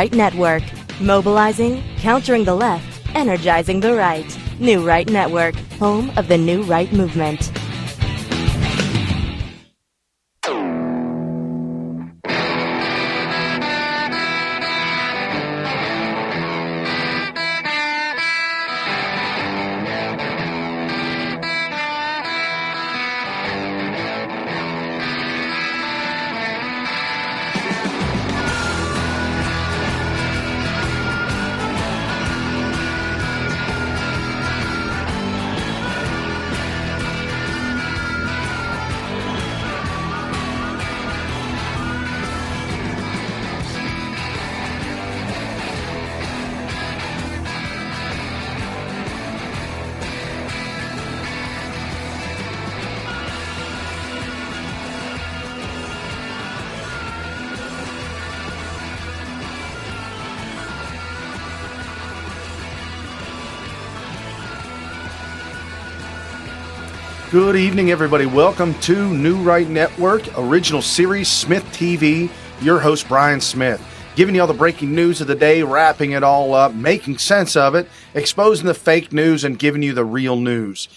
Right Network. Mobilizing, countering the left, energizing the right. New Right Network, home of the New Right movement. Good evening, everybody. Welcome to New Right Network, original series, SmythTV. Your host, Brian Smith, giving you all the breaking news of the day, wrapping it all up, making sense of it, exposing the fake news, and giving you the real news.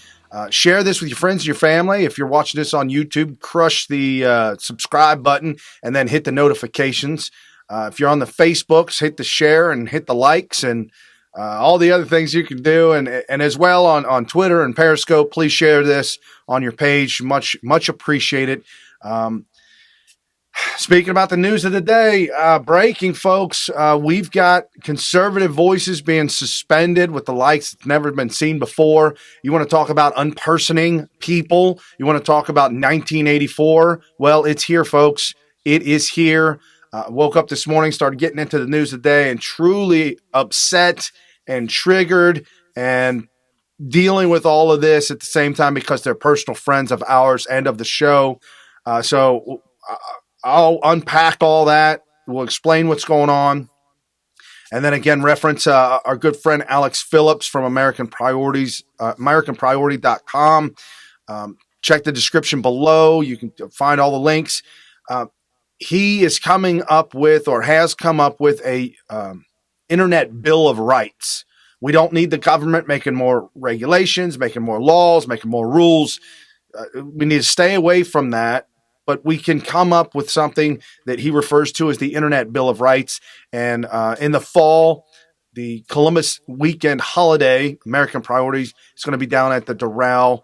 Share this with your friends and your family. If you're watching this on YouTube, crush the subscribe button and then hit the notifications. If you're on the Facebooks, hit the share and hit the likes and all the other things you can do, and as well on Twitter and Periscope. Please share this on your page. Much appreciated. Speaking about the news of the day, breaking, folks, we've got conservative voices being suspended with the likes that's never been seen before. You want to talk about unpersoning people? You want to talk about 1984? Well, it's here, folks. It is here. Woke up this morning, started getting into the news of the day, and truly upset and triggered and dealing with all of this at the same time because they're personal friends of ours and of the show. So I'll unpack all that. We'll explain what's going on. And then again, reference our good friend Alex Phillips from American Priorities, AmericanPriority.com. Check the description below. You can find all the links. He is coming up with, or has come up with, a Internet Bill of Rights. We don't need the government making more regulations, making more laws, making more rules. We need to stay away from that, but we can come up with something that he refers to as the Internet Bill of Rights. And in the fall, the Columbus weekend holiday, American Priorities, is going to be down at the Doral,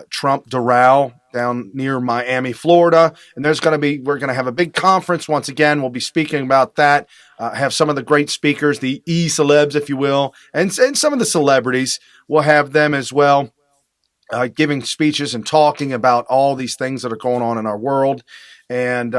Trump Doral, down near Miami, Florida. And we're going to have a big conference once again. We'll be speaking about that. Have some of the great speakers, the e-celebs, if you will, and some of the celebrities. We'll have them as well, giving speeches and talking about all these things that are going on in our world. And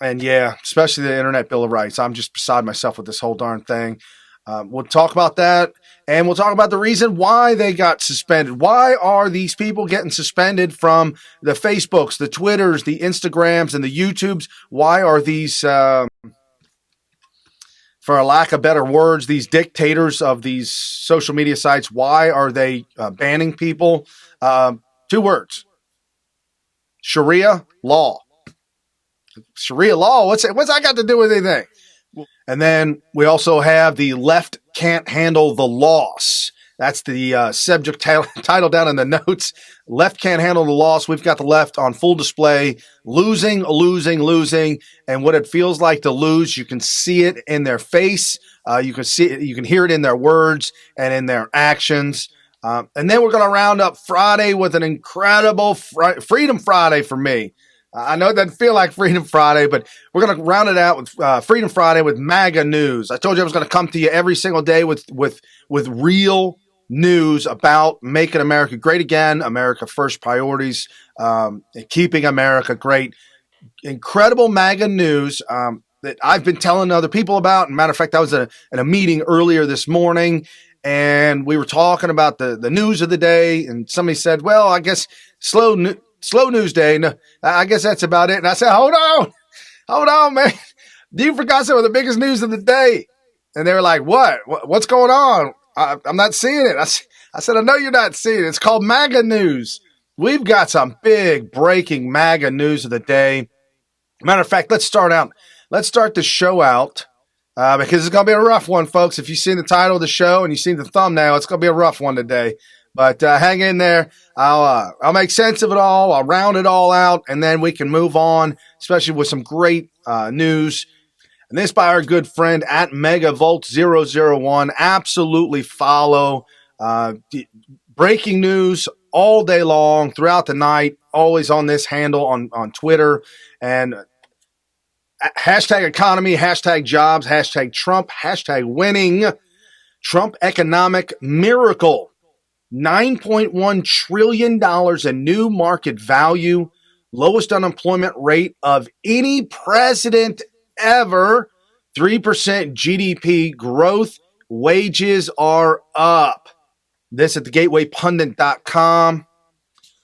yeah, especially the Internet Bill of Rights. I'm just beside myself with this whole darn thing. We'll talk about that, and we'll talk about the reason why they got suspended. Why are these people getting suspended from the Facebooks, the Twitters, the Instagrams, and the YouTubes? Why are these, for a lack of better words, these dictators of these social media sites, why are they banning people? 2 words: Sharia law. Sharia law, what's that got to do with anything? And then we also have the left can't handle the loss. That's the subject title down in the notes. Left can't handle the loss. We've got the left on full display, losing. And what it feels like to lose, you can see it in their face. You can see it, you can hear it in their words and in their actions. And then we're going to round up Friday with an incredible Freedom Friday for me. I know it doesn't feel like Freedom Friday, but we're going to round it out with Freedom Friday with MAGA news. I told you I was going to come to you every single day with real news about making America great again, America First priorities, keeping America great. Incredible MAGA news that I've been telling other people about. Matter of fact, I was at a meeting earlier this morning, and we were talking about the news of the day, and somebody said, well, I guess slow news day. No, I guess that's about it. And I said, hold on, man. You forgot some of the biggest news of the day. And they were like, what's going on? I'm not seeing it. I said, I know you're not seeing it. It's called MAGA news. We've got some big breaking MAGA news of the day. Matter of fact, let's start the show out because it's going to be a rough one, folks. If you've seen the title of the show and you've seen the thumbnail, it's going to be a rough one today. But hang in there. I'll make sense of it all. I'll round it all out, and then we can move on, especially with some great news. And this by our good friend at Megavolt001. Absolutely follow breaking news all day long, throughout the night, always on this handle on Twitter. And hashtag economy, hashtag jobs, hashtag Trump, hashtag winning, Trump economic miracle. $9.1 trillion in new market value, lowest unemployment rate of any president ever, 3% GDP growth, wages are up. This at thegatewaypundit.com.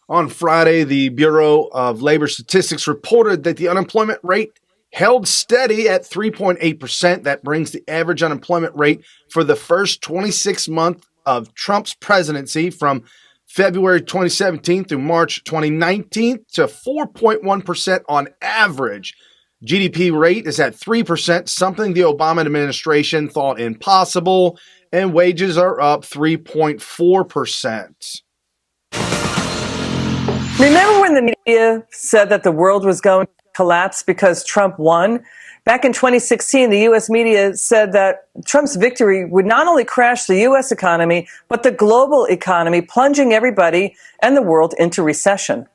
On Friday, the Bureau of Labor Statistics reported that the unemployment rate held steady at 3.8%. That brings the average unemployment rate for the first 26 months of Trump's presidency from February 2017 through March 2019 to 4.1% on average. GDP rate is at 3%, something the Obama administration thought impossible, and wages are up 3.4%. Remember when the media said that the world was going to collapse because Trump won? Back in 2016, the U.S. media said that Trump's victory would not only crash the U.S. economy, but the global economy, plunging everybody and the world into recession.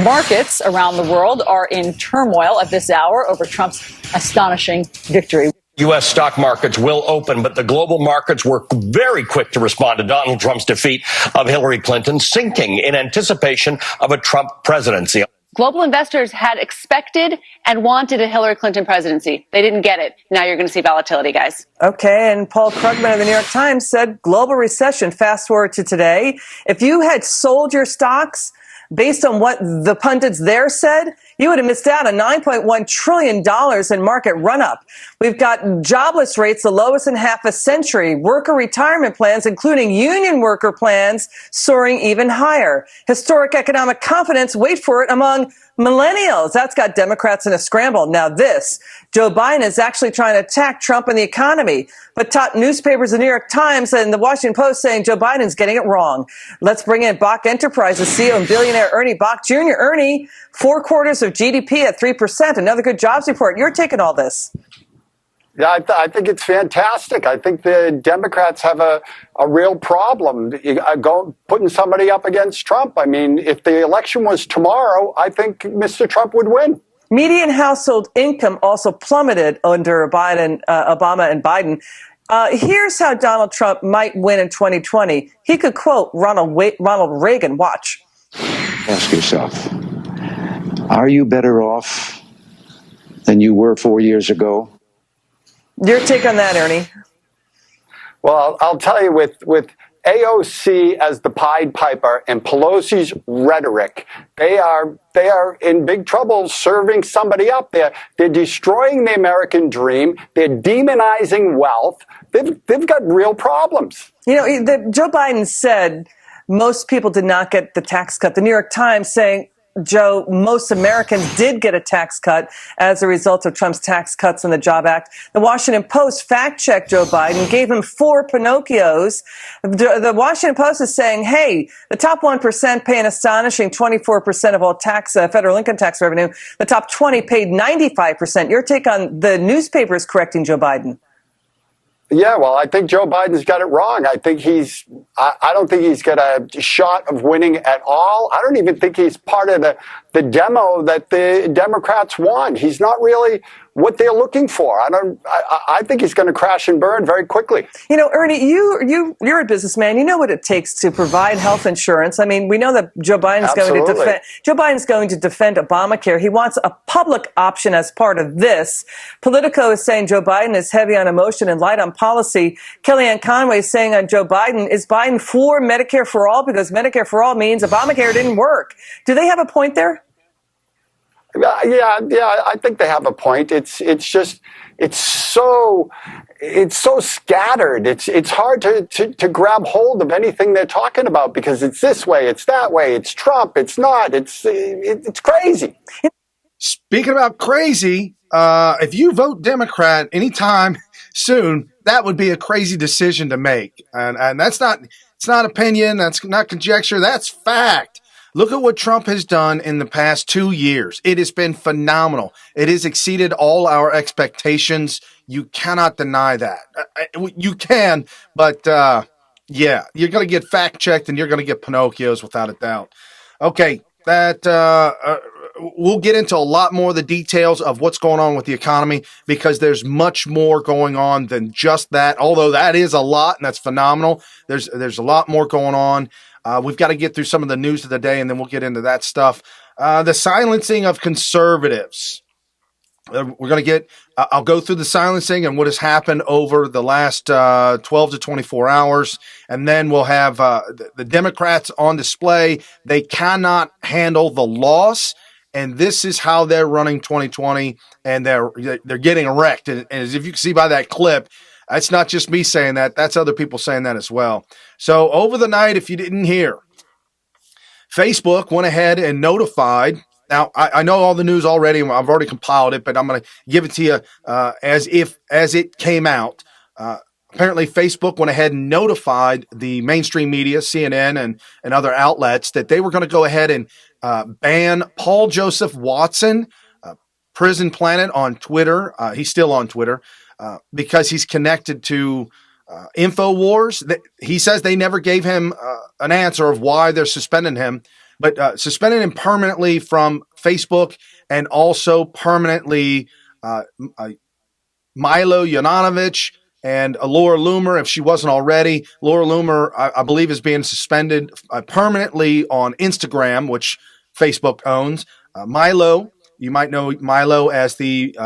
Markets around the world are in turmoil at this hour over Trump's astonishing victory. U.S. stock markets will open, but the global markets were very quick to respond to Donald Trump's defeat of Hillary Clinton, sinking in anticipation of a Trump presidency. Global investors had expected and wanted a Hillary Clinton presidency. They didn't get it. Now you're going to see volatility, guys. Okay, and Paul Krugman of the New York Times said global recession. Fast forward to today. If you had sold your stocks based on what the pundits there said, you would have missed out on $9.1 trillion in market run-up. We've got jobless rates the lowest in half a century, worker retirement plans, including union worker plans, soaring even higher. Historic economic confidence, wait for it, among millennials. That's got Democrats in a scramble. Now this, Joe Biden is actually trying to attack Trump and the economy, but top newspapers, the New York Times and the Washington Post, saying Joe Biden's getting it wrong. Let's bring in Bach Enterprises CEO and billionaire Ernie Bach Jr. Ernie, 4 quarters of GDP at 3%. Another good jobs report. You're taking all this. Yeah, I think it's fantastic. I think the Democrats have a real problem putting somebody up against Trump. I mean, if the election was tomorrow, I think Mr. Trump would win. Median household income also plummeted under Obama and Biden. Here's how Donald Trump might win in 2020. He could quote Ronald Reagan. Watch. Ask yourself, are you better off than you were 4 years ago? Your take on that, Ernie? Well, I'll tell you, with AOC as the Pied Piper and Pelosi's rhetoric, they are in big trouble serving somebody up. They're destroying the American dream. They're demonizing wealth. They've got real problems. You know, Joe Biden said most people did not get the tax cut. The New York Times saying, Joe, most Americans did get a tax cut as a result of Trump's tax cuts and the Job Act. The Washington Post fact-checked Joe Biden, gave him 4 Pinocchios. The Washington Post is saying, hey, the top 1% pay an astonishing 24% of all federal income tax revenue. The top 20 paid 95%. Your take on the newspapers correcting Joe Biden? Yeah, well, I think Joe Biden's got it wrong. I don't think he's got a shot of winning at all. I don't even think he's part of the demo that the Democrats want. He's not really what they're looking for. I think he's going to crash and burn very quickly. You know, Ernie, you're a businessman. You know what it takes to provide health insurance. I mean, we know that Joe Biden's going to defend Obamacare. He wants a public option as part of this. Politico is saying Joe Biden is heavy on emotion and light on policy. Kellyanne Conway is saying on Joe Biden, is Biden for Medicare for all? Because Medicare for all means Obamacare didn't work. Do they have a point there? Yeah, I think they have a point. It's so scattered. It's hard to grab hold of anything they're talking about because it's this way, it's that way, it's Trump, it's not, it's crazy. Speaking about crazy, if you vote Democrat anytime soon, that would be a crazy decision to make. And that's not, it's not opinion. That's not conjecture. That's fact. Look at what Trump has done in the past 2 years. It has been phenomenal. It has exceeded all our expectations. You cannot deny that. You can, but yeah, you're going to get fact checked and you're going to get Pinocchios without a doubt. Okay, that we'll get into a lot more of the details of what's going on with the economy because there's much more going on than just that. Although that is a lot and that's phenomenal. There's a lot more going on. We've got to get through some of the news of the day and then we'll get into that stuff. The silencing of conservatives. We're going to get, I'll go through the silencing and what has happened over the last 12 to 24 hours. And then we'll have the Democrats on display. They cannot handle the loss. And this is how they're running 2020. And they're getting wrecked. And as if you can see by that clip, that's not just me saying that. That's other people saying that as well. So over the night, if you didn't hear, Facebook went ahead and notified. Now, I know all the news already. I've already compiled it, but I'm going to give it to you as it came out. Apparently, Facebook went ahead and notified the mainstream media, CNN and other outlets, that they were going to go ahead and ban Paul Joseph Watson, Prison Planet on Twitter. He's still on Twitter because he's connected to InfoWars. He says they never gave him an answer of why they're suspending him, but suspending him permanently from Facebook and also permanently Milo Jovanovic and Laura Loomer, if she wasn't already. Laura Loomer, I believe, is being suspended permanently on Instagram, which Facebook owns. Milo, you might know Milo as the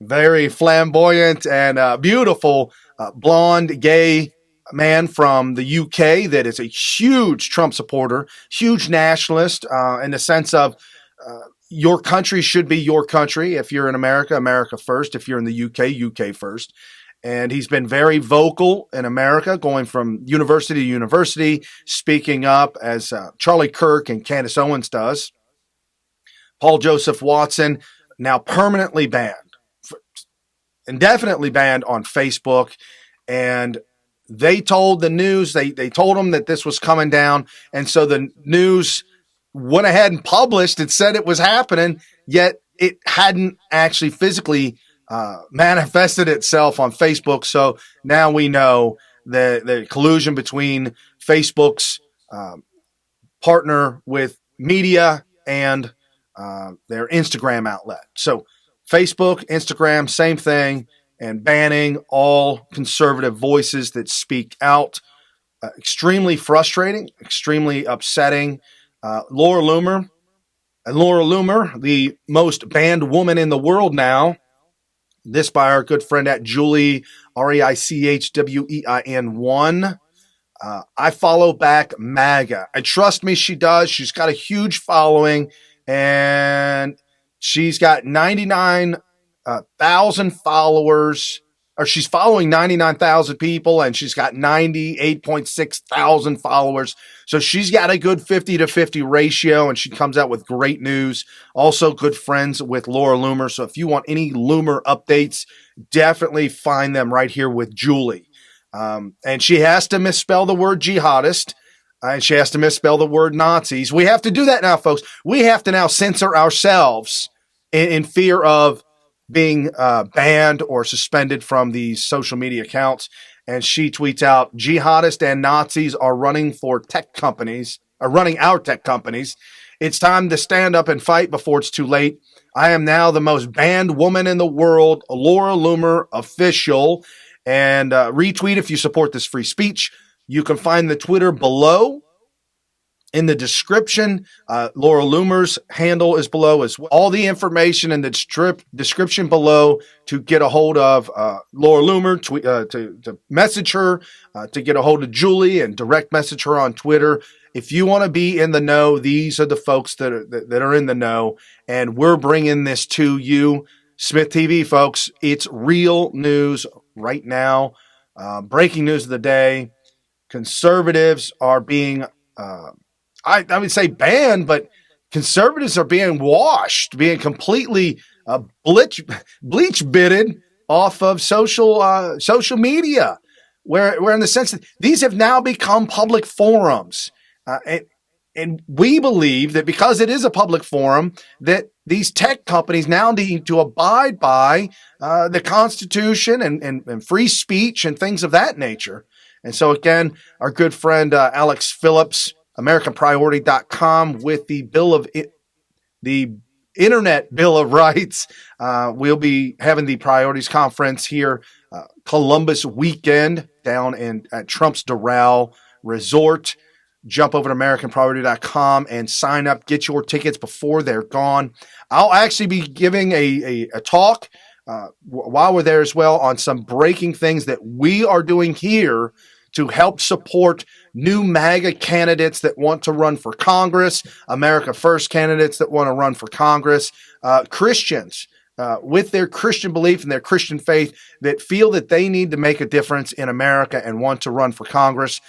very flamboyant and beautiful blonde gay man from the UK that is a huge Trump supporter, huge nationalist in the sense of your country should be your country. If you're in America, America first. If you're in the UK, UK first. And he's been very vocal in America, going from university to university, speaking up as Charlie Kirk and Candace Owens does. Paul Joseph Watson, now permanently banned, indefinitely banned on Facebook. And they told the news, they told them that this was coming down. And so the news went ahead and published and said it was happening, yet it hadn't actually physically manifested itself on Facebook. So now we know the collusion between Facebook's partner with media and their Instagram outlet. So Facebook, Instagram, same thing, and banning all conservative voices that speak out. Extremely frustrating, extremely upsetting. Laura Loomer, the most banned woman in the world now. This by our good friend at Julie, REICHWEIN1. I follow back MAGA. I trust me, she does. She's got a huge following, and she's got 99,000 followers, or she's following 99,000 people, and she's got 98.6 thousand followers. So she's got a good 50 to 50 ratio, and she comes out with great news. Also good friends with Laura Loomer. So if you want any Loomer updates, definitely find them right here with Julie. And she has to misspell the word jihadist. And she has to misspell the word Nazis. We have to do that now, folks. We have to now censor ourselves in fear of being banned or suspended from these social media accounts. And she tweets out, jihadists and Nazis are running our tech companies. It's time to stand up and fight before it's too late. I am now the most banned woman in the world, Laura Loomer official. And retweet if you support this free speech. You can find the Twitter below in the description. Laura Loomer's handle is below as well. All the information in the description below to get a hold of Laura Loomer, to message her, to get a hold of Julie and direct message her on Twitter. If you want to be in the know, these are the folks that are in the know, and we're bringing this to you. SmythTV, folks, it's real news right now. Breaking news of the day. Conservatives are being, I would say banned, but conservatives are being washed, being completely bleach bitted off of social media, where in the sense that these have now become public forums. And we believe that because it is a public forum, that these tech companies now need to abide by the Constitution and free speech and things of that nature. And so, again, our good friend Alex Phillips, AmericanPriority.com, with the Internet Bill of Rights. We'll be having the Priorities Conference here Columbus weekend down at Trump's Doral Resort. Jump over to AmericanPriority.com and sign up. Get your tickets before they're gone. I'll actually be giving a talk while we're there as well on some breaking things that we are doing here to help support new MAGA candidates that want to run for Congress, America First candidates that want to run for Congress, Christians with their Christian belief and their Christian faith that feel that they need to make a difference in America and want to run for Congress.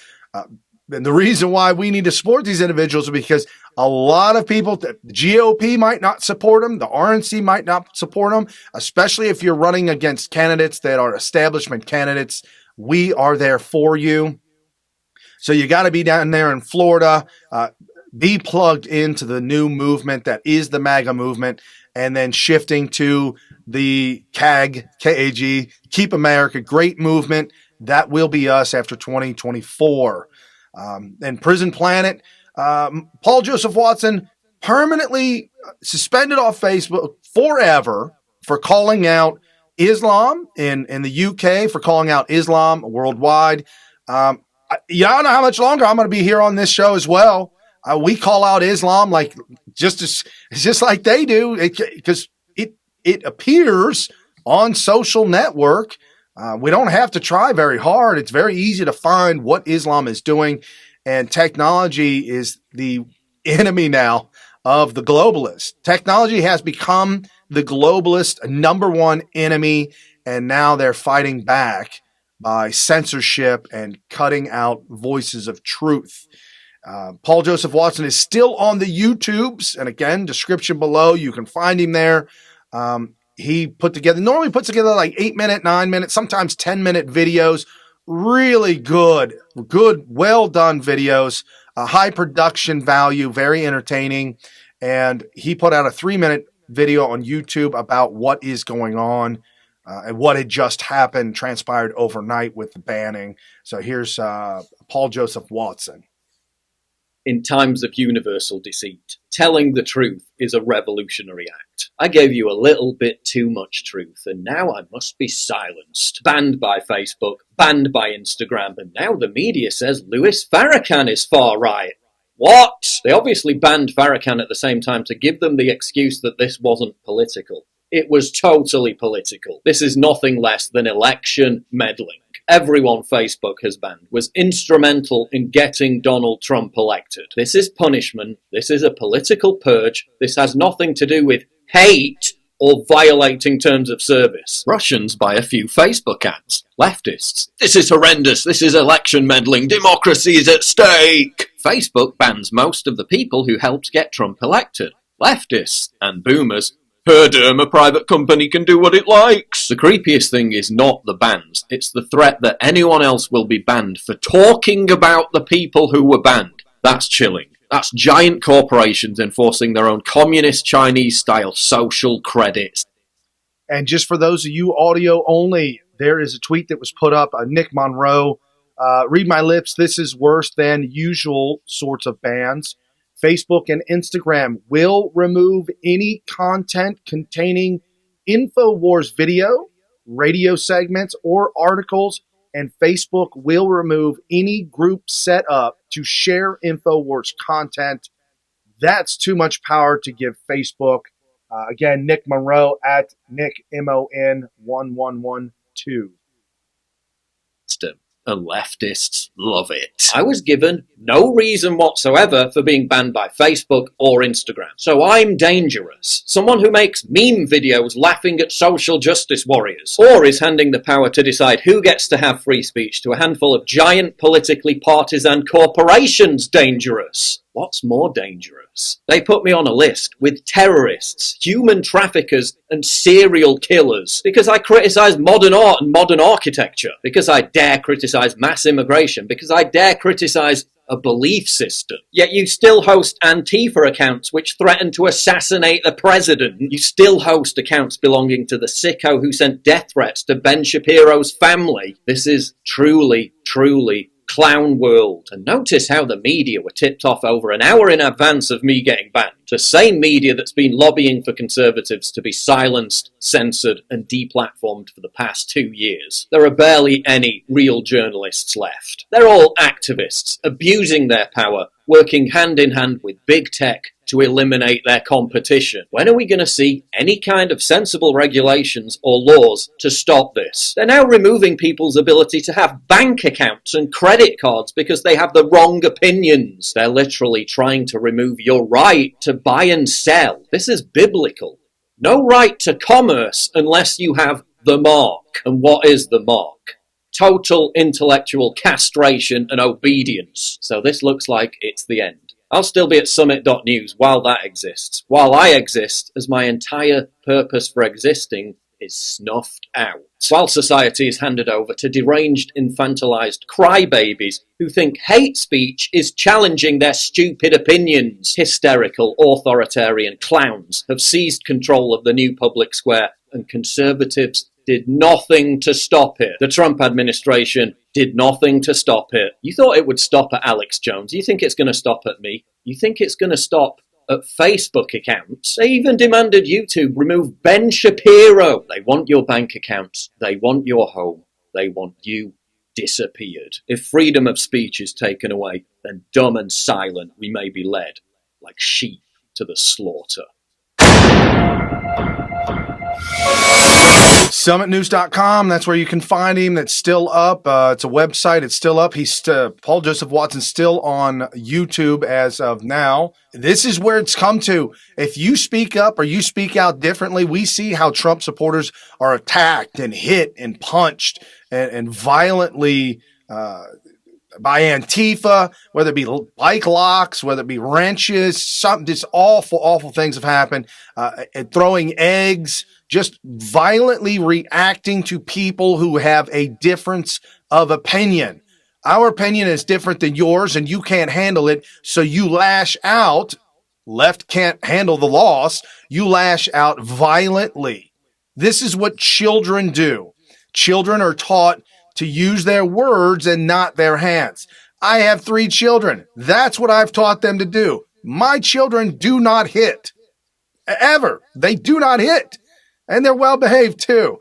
And the reason why we need to support these individuals is because a lot of people, the GOP might not support them, the RNC might not support them, especially if you're running against candidates that are establishment candidates. We are there for you. So you got to be down there in Florida, be plugged into the new movement that is the MAGA movement, and then shifting to the KAG, Keep America, great movement. That will be us after 2024. And Prison Planet, Paul Joseph Watson permanently suspended off Facebook forever for calling out Islam in the UK, for calling out Islam worldwide. Y'all know how much longer I'm going to be here on this show as well. We call out Islam like just like they do, because it appears on social network. We don't have to try very hard. It's very easy to find what Islam is doing, and technology is the enemy now of the globalists. Technology has become the globalist number one enemy, and now they're fighting back by censorship and cutting out voices of truth. Paul Joseph Watson is still on the YouTubes, and again, description below, you can find him there. He normally puts together like 8-minute, 9-minute, sometimes 10-minute videos. Really good, well done videos, high production value, very entertaining. And he put out a 3-minute video on YouTube about what is going on and what had just happened, transpired overnight with the banning. So here's Paul Joseph Watson. In times of universal deceit, telling the truth is a revolutionary act. I gave you a little bit too much truth, and now I must be silenced. Banned by Facebook, banned by Instagram, and now the media says Louis Farrakhan is far right. What? They obviously banned Farrakhan at the same time to give them the excuse that this wasn't political. It was totally political. This is nothing less than election meddling. Everyone Facebook has banned was instrumental in getting Donald Trump elected. This is punishment. This is a political purge. This has nothing to do with hate or violating terms of service. Russians buy a few Facebook ads. Leftists. This is horrendous. This is election meddling. Democracy is at stake. Facebook bans most of the people who helped get Trump elected. Leftists and boomers. A private company can do what it likes. The creepiest thing is not the bans. It's the threat that anyone else will be banned for talking about the people who were banned. That's chilling. That's giant corporations enforcing their own communist Chinese-style social credits. And just for those of you audio only, there is a tweet that was put up, Nick Monroe. Read my lips, this is worse than usual sorts of bans. Facebook and Instagram will remove any content containing InfoWars video, radio segments, or articles, and Facebook will remove any group set up to share InfoWars content. That's too much power to give Facebook. Again, Nick Monroe at Nick MON1112. And leftists love it. I was given no reason whatsoever for being banned by Facebook or Instagram. So I'm dangerous. Someone who makes meme videos laughing at social justice warriors, or is handing the power to decide who gets to have free speech to a handful of giant politically partisan corporations dangerous. What's more dangerous? They put me on a list with terrorists, human traffickers, and serial killers because I criticise modern art and modern architecture, because I dare criticise mass immigration, because I dare criticise a belief system. Yet you still host Antifa accounts which threaten to assassinate the president. You still host accounts belonging to the sicko who sent death threats to Ben Shapiro's family. This is truly, truly clown world. And notice how the media were tipped off over an hour in advance of me getting banned. The same media that's been lobbying for conservatives to be silenced, censored, and deplatformed for the past 2 years. There are barely any real journalists left. They're all activists, abusing their power, working hand in hand with big tech to eliminate their competition. When are we going to see any kind of sensible regulations or laws to stop this? They're now removing people's ability to have bank accounts and credit cards because they have the wrong opinions. They're literally trying to remove your right to buy and sell. This is biblical. No right to commerce unless you have the mark. And what is the mark? Total intellectual castration and obedience. So this looks like it's the end. I'll still be at summit.news while that exists, while I exist, as my entire purpose for existing is snuffed out. While society is handed over to deranged, infantilized crybabies who think hate speech is challenging their stupid opinions, hysterical, authoritarian clowns have seized control of the new public square, and conservatives did nothing to stop it. The Trump administration did nothing to stop it. You thought it would stop at Alex Jones. You think it's going to stop at me? You think it's going to stop at Facebook accounts? They even demanded YouTube remove Ben Shapiro. They want your bank accounts. They want your home. They want you disappeared. If freedom of speech is taken away, then dumb and silent we may be led, like sheep to the slaughter. SummitNews.com, that's where you can find him. That's still up. It's a website. It's still up. He's Paul Joseph Watson still on YouTube as of now. This is where it's come to. If you speak up or you speak out differently, we see how Trump supporters are attacked and hit and punched and violently by Antifa, whether it be bike locks, whether it be wrenches, something, just awful, awful things have happened, and throwing eggs, just violently reacting to people who have a difference of opinion. Our opinion is different than yours, and you can't handle it, so you lash out. Left can't handle the loss. You lash out violently. This is what children do. Children are taught to use their words and not their hands. I have 3 children. That's what I've taught them to do. My children do not hit. Ever. They do not hit. And they're well behaved too.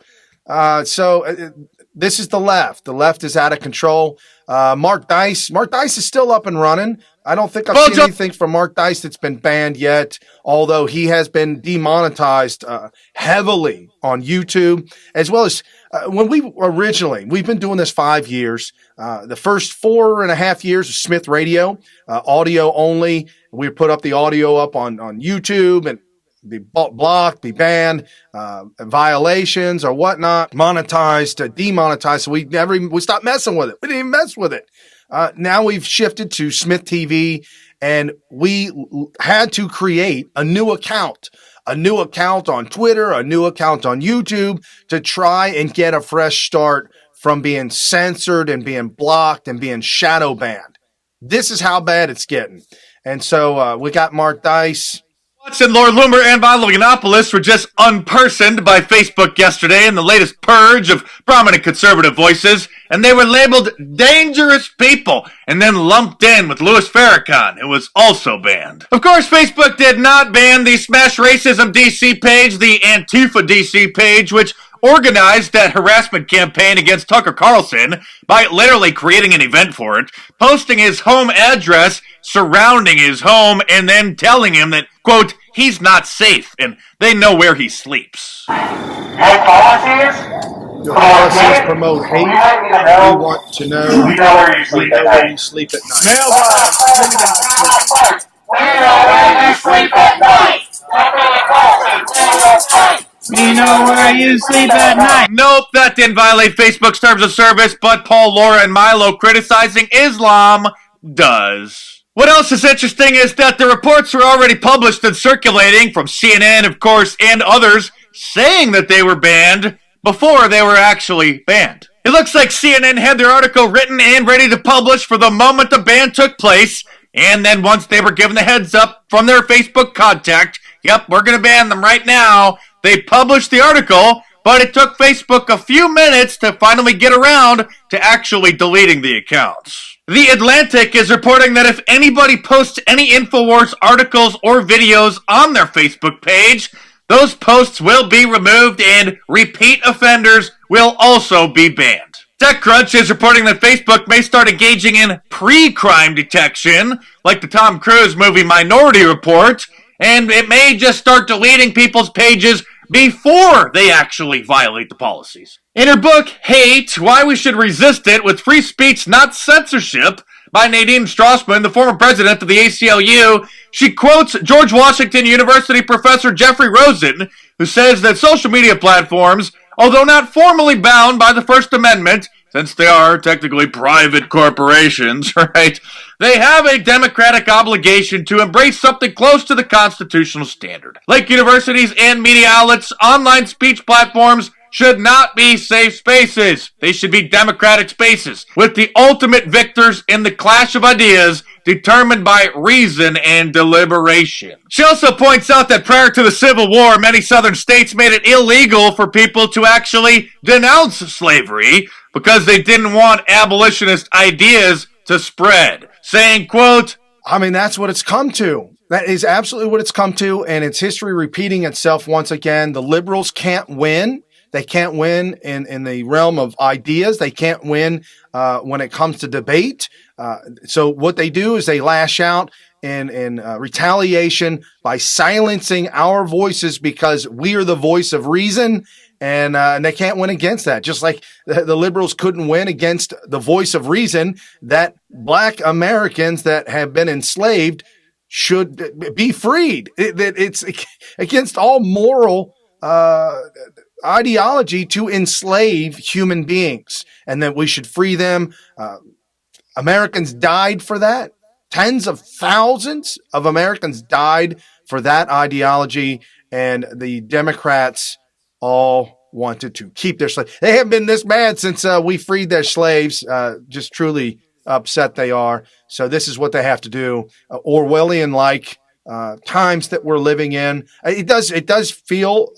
So this is the left. The left is out of control. Mark Dice is still up and running. I don't think I've seen anything from Mark Dice that's been banned yet, although he has been demonetized heavily on YouTube, as well as when we've been doing this 5 years. The first 4.5 years of Smith Radio, audio only. We put up the audio up on YouTube and be blocked, be banned, violations or whatnot, monetized, demonetized. So we stopped messing with it. We didn't even mess with it. Now we've shifted to SmythTV, and we had to create a new account on Twitter, a new account on YouTube to try and get a fresh start from being censored and being blocked and being shadow banned. This is how bad it's getting. And so we got Mark Dice. Watson, Lord Loomer, and Viola Yiannopoulos were just unpersoned by Facebook yesterday in the latest purge of prominent conservative voices, and they were labeled dangerous people and then lumped in with Louis Farrakhan, who was also banned. Of course, Facebook did not ban the Smash Racism DC page, the Antifa DC page, which organized that harassment campaign against Tucker Carlson by literally creating an event for it, posting his home address, surrounding his home, and then telling him that, quote, he's not safe, and they know where he sleeps. Your policies promote hate. We want to know where you sleep at night. You sleep at night. We know where you sleep at night. We know where you sleep at night. Nope, that didn't violate Facebook's terms of service, but Paul, Laura, and Milo criticizing Islam does. What else is interesting is that the reports were already published and circulating from CNN, of course, and others saying that they were banned before they were actually banned. It looks like CNN had their article written and ready to publish for the moment the ban took place, and then once they were given the heads up from their Facebook contact, yep, we're going to ban them right now, they published the article, but it took Facebook a few minutes to finally get around to actually deleting the accounts. The Atlantic is reporting that if anybody posts any InfoWars articles or videos on their Facebook page, those posts will be removed and repeat offenders will also be banned. TechCrunch is reporting that Facebook may start engaging in pre-crime detection, like the Tom Cruise movie Minority Report, and it may just start deleting people's pages before they actually violate the policies. In her book, Hate, Why We Should Resist It with Free Speech Not Censorship, by Nadine Strassman, the former president of the ACLU, she quotes George Washington University professor Jeffrey Rosen, who says that social media platforms, although not formally bound by the First Amendment, since they are technically private corporations, right, they have a democratic obligation to embrace something close to the constitutional standard. Like universities and media outlets, online speech platforms should not be safe spaces. They should be democratic spaces, with the ultimate victors in the clash of ideas determined by reason and deliberation. She also points out that prior to the Civil War, many southern states made it illegal for people to actually denounce slavery because they didn't want abolitionist ideas to spread, saying, quote, I mean, that's what it's come to. That is absolutely what it's come to, and it's history repeating itself once again. The liberals can't win. They can't win in the realm of ideas. They can't win when it comes to debate. So what they do is they lash out in retaliation by silencing our voices because we are the voice of reason, and they can't win against that. Just like the liberals couldn't win against the voice of reason that Black Americans that have been enslaved should be freed. It's against all moral ideology to enslave human beings, and that we should free them. Americans died for that. Tens of thousands of Americans died for that ideology, and the Democrats all wanted to keep their slaves. They haven't been this mad since we freed their slaves. Just truly upset they are. So this is what they have to do. Orwellian-like times that we're living in. It does feel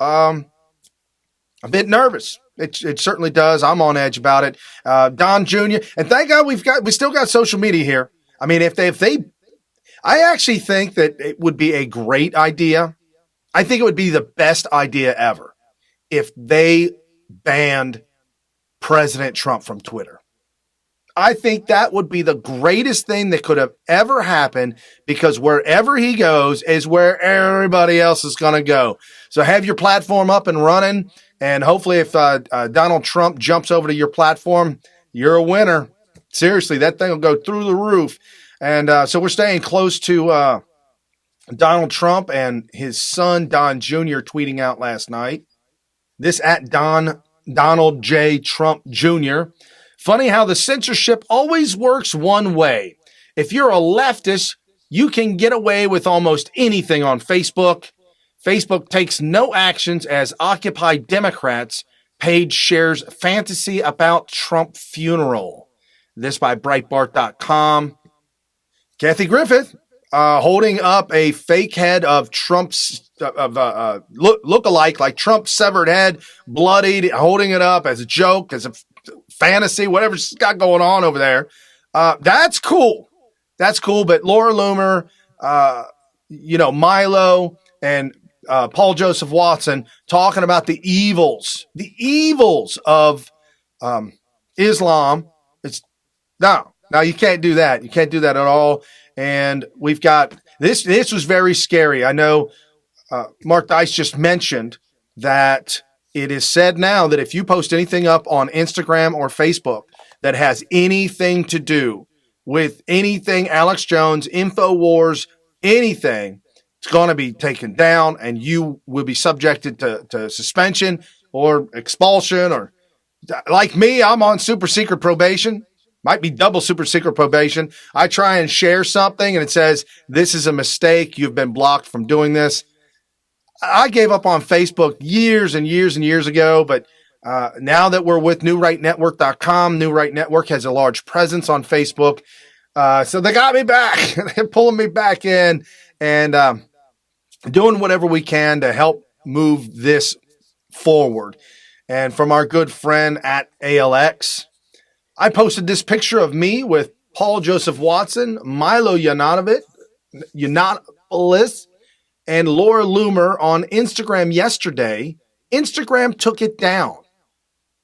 a bit nervous. It certainly does. I'm on edge about it. Don Jr. And thank God we still got social media here. I mean, if they, I actually think that it would be a great idea. I think it would be the best idea ever if they banned President Trump from Twitter. I think that would be the greatest thing that could have ever happened, because wherever he goes is where everybody else is going to go. So have your platform up and running. And hopefully if Donald Trump jumps over to your platform, you're a winner. Seriously, that thing will go through the roof. And so we're staying close to Donald Trump and his son, Don Jr., tweeting out last night. This at Donald J. Trump Jr. Funny how the censorship always works one way. If you're a leftist, you can get away with almost anything on Facebook. Facebook takes no actions as Occupy Democrats page shares fantasy about Trump funeral. This by Breitbart.com. Kathy Griffith holding up a fake head of Trump's look-alike, like Trump's severed head, bloodied, holding it up as a joke, as a fantasy, whatever she's got going on over there. That's cool. That's cool. But Laura Loomer, Milo, and Paul Joseph Watson talking about the evils of Islam. It's no, you can't do that. You can't do that at all. And we've got this. This was very scary. I know Mark Dice just mentioned that it is said now that if you post anything up on Instagram or Facebook that has anything to do with anything Alex Jones, InfoWars, anything, it's going to be taken down, and you will be subjected to suspension or expulsion. Or like me, I'm on super secret probation. might be double super secret probation. I try and share something and it says, this is a mistake. You've been blocked from doing this. I gave up on Facebook years and years and years ago, but now that we're with newrightnetwork.com, New Right Network has a large presence on Facebook. So they got me back. They're pulling me back in and doing whatever we can to help move this forward. And from our good friend at ALX, I posted this picture of me with Paul Joseph Watson, Milo Yiannopoulos, and Laura Loomer on Instagram yesterday. Instagram took it down.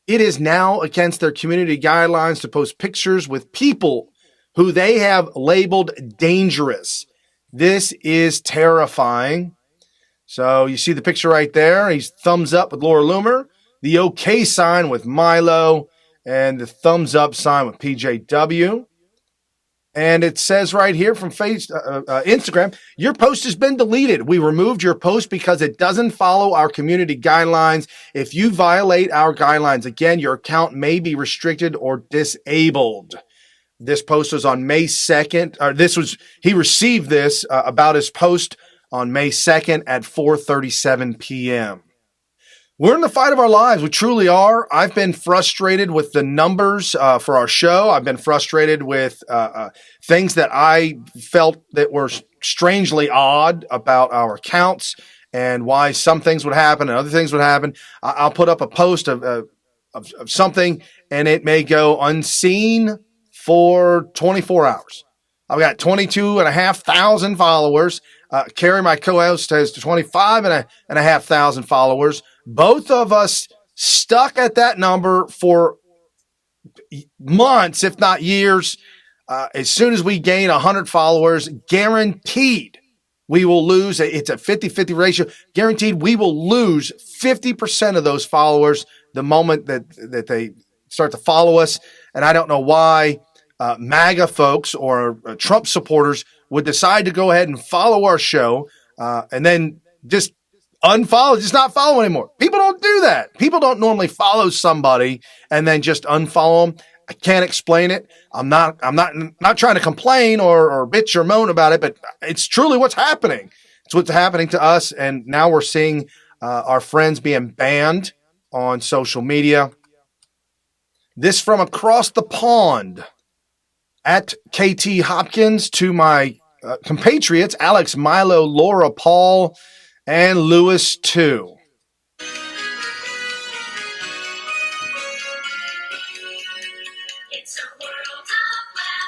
It is now against their community guidelines to post pictures with people who they have labeled dangerous. This is terrifying. So you see the picture right there. He's thumbs up with Laura Loomer, the OK sign with Milo, and the thumbs up sign with PJW. And it says right here from Instagram, your post has been deleted. We removed your post because it doesn't follow our community guidelines. If you violate our guidelines again, your account may be restricted or disabled. This post was on May 2nd. He received this about his post on May 2nd at 4:37 p.m. We're in the fight of our lives. We truly are. I've been frustrated with the numbers for our show. I've been frustrated with things that I felt that were strangely odd about our accounts and why some things would happen and other things would happen. I'll put up a post of something and it may go unseen for 24 hours. I've got 22,500 followers. Carrie, my co-host, has 25,500 followers. Both of us stuck at that number for months, if not years. As soon as we gain 100 followers, guaranteed we will lose. It's a 50-50 ratio. Guaranteed we will lose 50% of those followers the moment that they start to follow us. And I don't know why MAGA folks or Trump supporters would decide to go ahead and follow our show and then just unfollow, just not follow anymore. People don't do that. People don't normally follow somebody and then just unfollow them. I can't explain it. I'm not trying to complain or bitch or moan about it, but it's truly what's happening. It's what's happening to us. And now we're seeing our friends being banned on social media. This from across the pond at KT Hopkins to my compatriots, Alex, Milo, Laura, Paul, and Lewis too.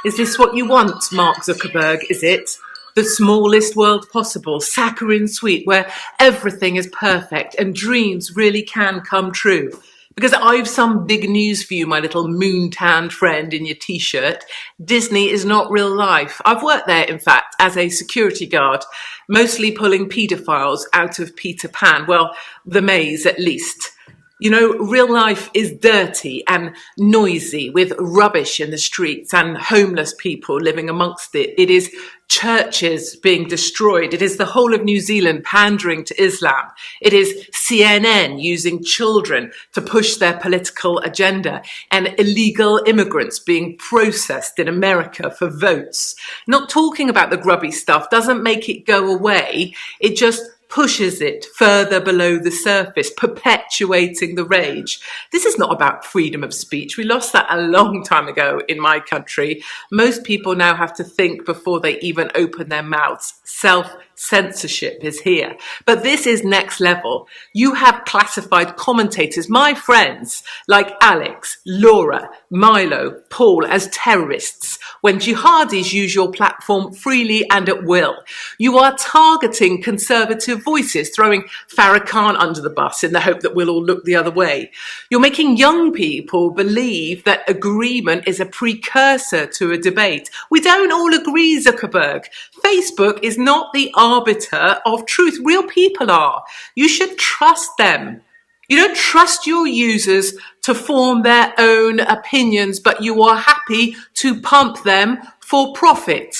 Is this what you want, Mark Zuckerberg, is it? The smallest world possible, saccharine sweet, where everything is perfect and dreams really can come true. Because I've some big news for you, my little moon-tanned friend in your t-shirt. Disney is not real life. I've worked there, in fact, as a security guard, mostly pulling paedophiles out of Peter Pan. Well, the maze, at least. You know, real life is dirty and noisy with rubbish in the streets and homeless people living amongst it. It is churches being destroyed. It is the whole of New Zealand pandering to Islam. It is CNN using children to push their political agenda and illegal immigrants being processed in America for votes. Not talking about the grubby stuff doesn't make it go away. It just pushes it further below the surface, perpetuating the rage. This is not about freedom of speech. We lost that a long time ago in my country. Most people now have to think before they even open their mouths. Self-censorship is here. But this is next level. You have classified commentators, my friends, like Alex, Laura, Milo, Paul, as terrorists when jihadis use your platform freely and at will. You are targeting conservative voices, throwing Farrakhan under the bus in the hope that we'll all look the other way. You're making young people believe that agreement is a precursor to a debate. We don't all agree, Zuckerberg. Facebook is not the arbiter of truth. Real people are. You should trust them. You don't trust your users to form their own opinions, but you are happy to pump them for profit.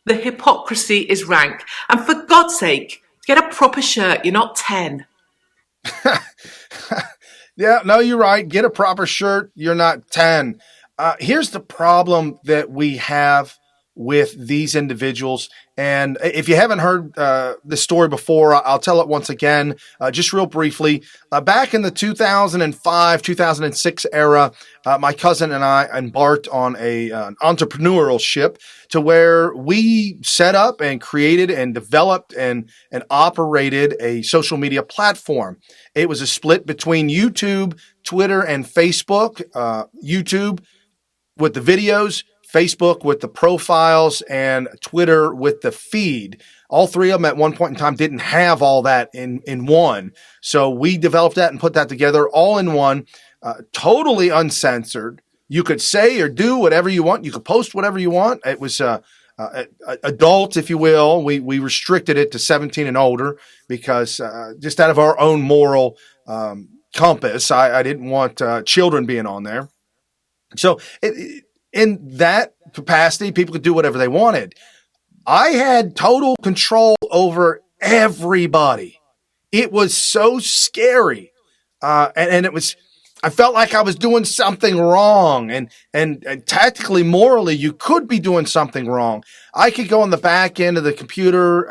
The hypocrisy is rank. And for God's sake, get a proper shirt. You're not 10. Yeah, no, you're right. Get a proper shirt. You're not 10. Here's the problem that we have with these individuals. And if you haven't heard this story before, I'll tell it once again, just real briefly. Back in the 2005, 2006 era, my cousin and I embarked on an entrepreneurship to where we set up and created and developed and operated a social media platform. It was a split between YouTube, Twitter, and Facebook. YouTube with the videos, Facebook with the profiles, and Twitter with the feed. All three of them at one point in time didn't have all that in one. So we developed that and put that together all in one, totally uncensored. You could say or do whatever you want. You could post whatever you want. It was adult, if you will. We restricted it to 17 and older because just out of our own moral compass, I didn't want children being on there. So in that capacity, people could do whatever they wanted. I had total control over everybody. It was so scary. And it was, I felt like I was doing something wrong, and tactically, morally, you could be doing something wrong. I could go on the back end of the computer,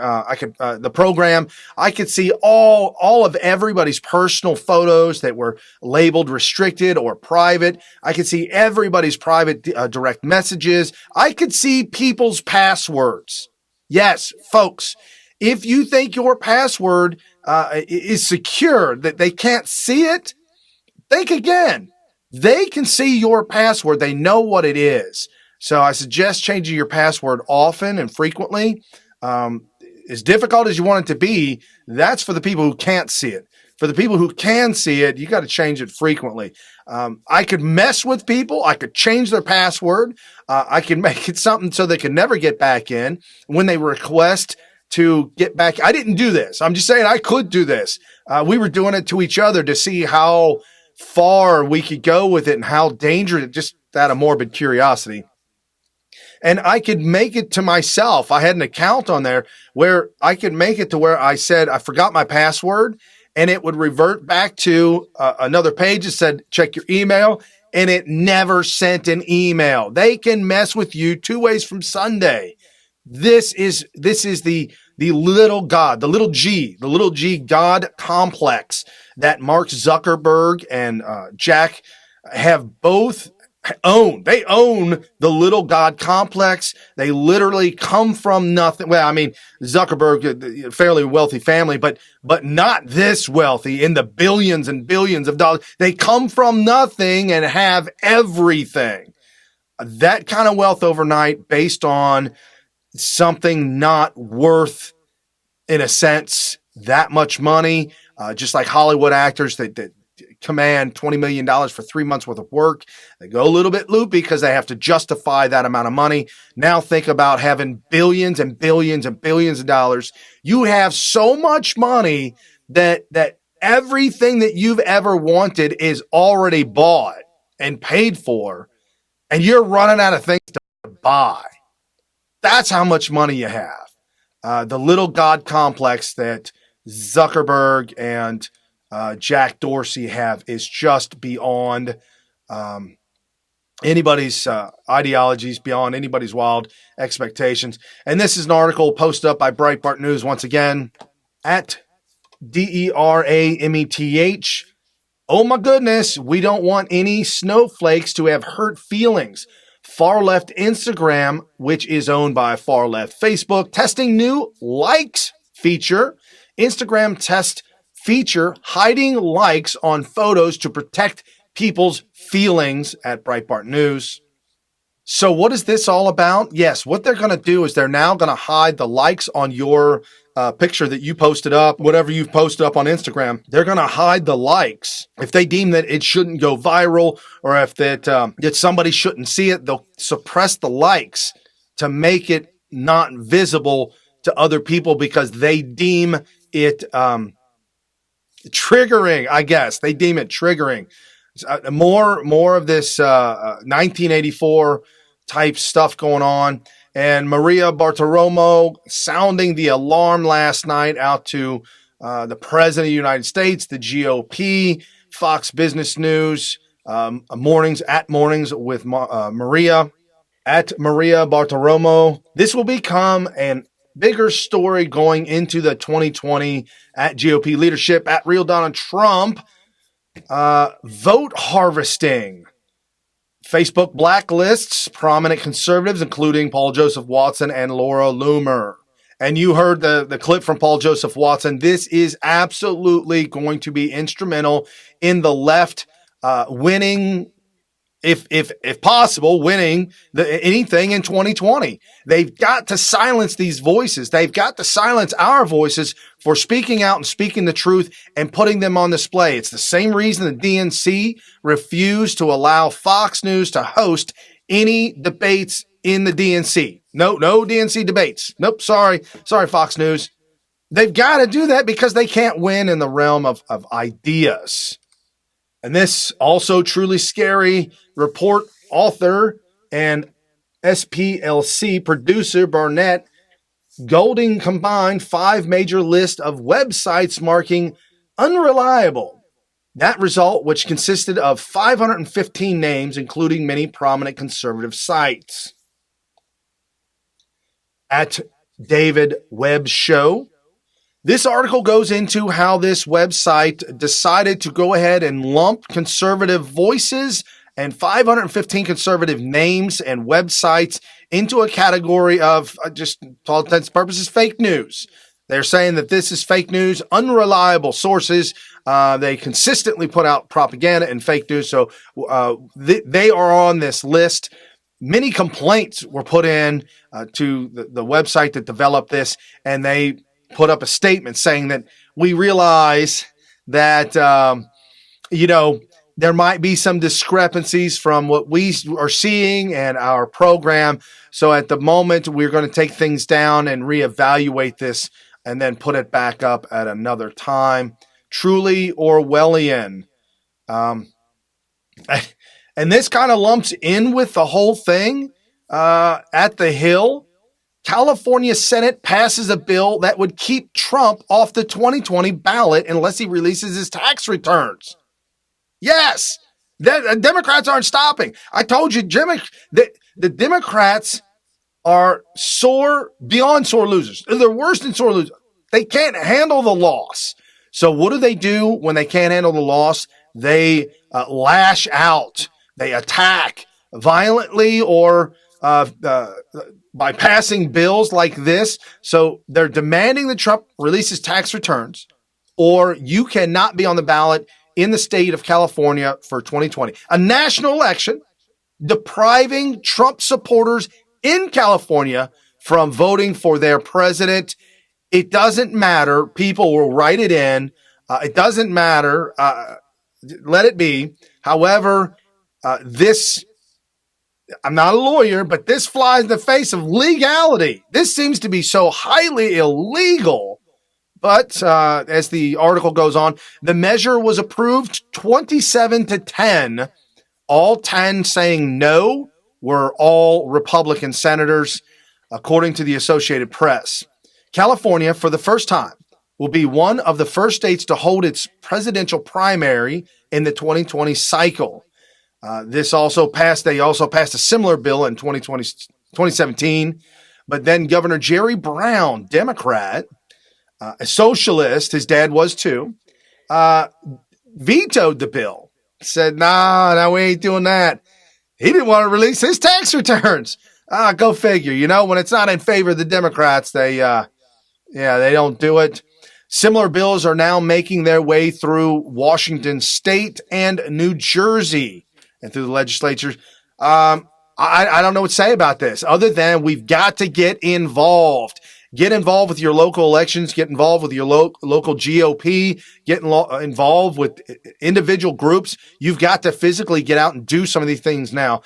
the program. I could see all of everybody's personal photos that were labeled restricted or private. I could see everybody's private direct messages. I could see people's passwords. Yes, folks, if you think your password is secure, that they can't see it, think again. They can see your password. They know what it is. So I suggest changing your password often and frequently. As difficult as you want it to be, that's for the people who can't see it. For the people who can see it, you got to change it frequently. I could mess with people. I could change their password. I can make it something so they can never get back in. When they request to get back, I didn't do this. I'm just saying I could do this. We were doing it to each other to see how far we could go with it and how dangerous, just out of morbid curiosity. And I could make it to myself. I had an account on there where I could make it to where I said, I forgot my password, and it would revert back to another page that said, check your email. And it never sent an email. They can mess with you 2 ways from Sunday. This is the little God, the little G God complex that Mark Zuckerberg and Jack have both owned. They own the little God complex. They literally come from nothing. Well, I mean, Zuckerberg, a fairly wealthy family, but not this wealthy, in the billions and billions of dollars. They come from nothing and have everything. That kind of wealth overnight based on something not worth, in a sense, that much money. Just like Hollywood actors that command $20 million for 3 months worth of work. They go a little bit loopy because they have to justify that amount of money. Now think about having billions and billions and billions of dollars. You have so much money that everything that you've ever wanted is already bought and paid for, and you're running out of things to buy. That's how much money you have. The little God complex that Zuckerberg and Jack Dorsey have is just beyond anybody's ideologies, beyond anybody's wild expectations. And this is an article posted up by Breitbart News once again at DERAMETH. Oh my goodness, we don't want any snowflakes to have hurt feelings. Far left Instagram, which is owned by far left Facebook, testing new likes feature. Instagram test feature hiding likes on photos to protect people's feelings at Breitbart News. So what is this all about? Yes, what they're going to do is they're now going to hide the likes on your picture that you posted up, whatever you've posted up on Instagram. They're going to hide the likes. If they deem that it shouldn't go viral, or if that somebody shouldn't see it, they'll suppress the likes to make it not visible to other people because they deem it triggering, I guess. They deem it triggering. More of this 1984 type stuff going on. And Maria Bartiromo sounding the alarm last night out to the President of the United States, the GOP, Fox Business News, Mornings with Maria at Maria Bartiromo. This will become an bigger story going into the 2020 at GOP leadership at Real Donald Trump. Vote harvesting. Facebook blacklists prominent conservatives, including Paul Joseph Watson and Laura Loomer. And you heard the clip from Paul Joseph Watson. This is absolutely going to be instrumental in the left winning, if possible, winning anything in 2020. They've got to silence these voices. They've got to silence our voices for speaking out and speaking the truth and putting them on display. It's the same reason the DNC refused to allow Fox News to host any debates in the DNC. No DNC debates. Nope. Sorry, Fox News. They've got to do that because they can't win in the realm of ideas. And this also truly scary report author and SPLC producer Barnett Golding combined 5 major lists of websites marking unreliable. That result, which consisted of 515 names, including many prominent conservative sites. At David Webb Show, this article goes into how this website decided to go ahead and lump conservative voices and 515 conservative names and websites into a category of, just to all intents and purposes, fake news. They're saying that this is fake news, unreliable sources. They consistently put out propaganda and fake news. So they are on this list. Many complaints were put in to the website that developed this, and they put up a statement saying that we realize that, there might be some discrepancies from what we are seeing and our program. So at the moment, we're going to take things down and reevaluate this and then put it back up at another time. Truly Orwellian. And this kind of lumps in with the whole thing at the Hill. California Senate passes a bill that would keep Trump off the 2020 ballot unless he releases his tax returns. Yes, the Democrats aren't stopping. I told you, Jimmy, the Democrats are beyond sore losers. They're worse than sore losers. They can't handle the loss. So what do when they can't handle the loss? They lash out. They attack violently or by passing bills like this. So they're demanding that Trump release his tax returns, or you cannot be on the ballot in the state of California for 2020. A national election depriving Trump supporters in California from voting for their president. It doesn't matter. People will write it in. It doesn't matter. Let it be. However, I'm not a lawyer, but this flies in the face of legality. This seems to be so highly illegal. But as the article goes on, the measure was approved 27-10. All 10 saying no were all Republican senators, according to the Associated Press. California, for the first time, will be one of the first states to hold its presidential primary in the 2020 cycle. They also passed a similar bill in 2017. But then Governor Jerry Brown, Democrat, a socialist, his dad was too, vetoed the bill. Said, no, we ain't doing that. He didn't want to release his tax returns. Go figure. When it's not in favor of the Democrats, they don't do it. Similar bills are now making their way through Washington State and New Jersey and through the legislatures. I don't know what to say about this other than we've got to get involved. Get involved with your local elections. Get involved with your local GOP. Get involved with individual groups. You've got to physically get out and do some of these things now.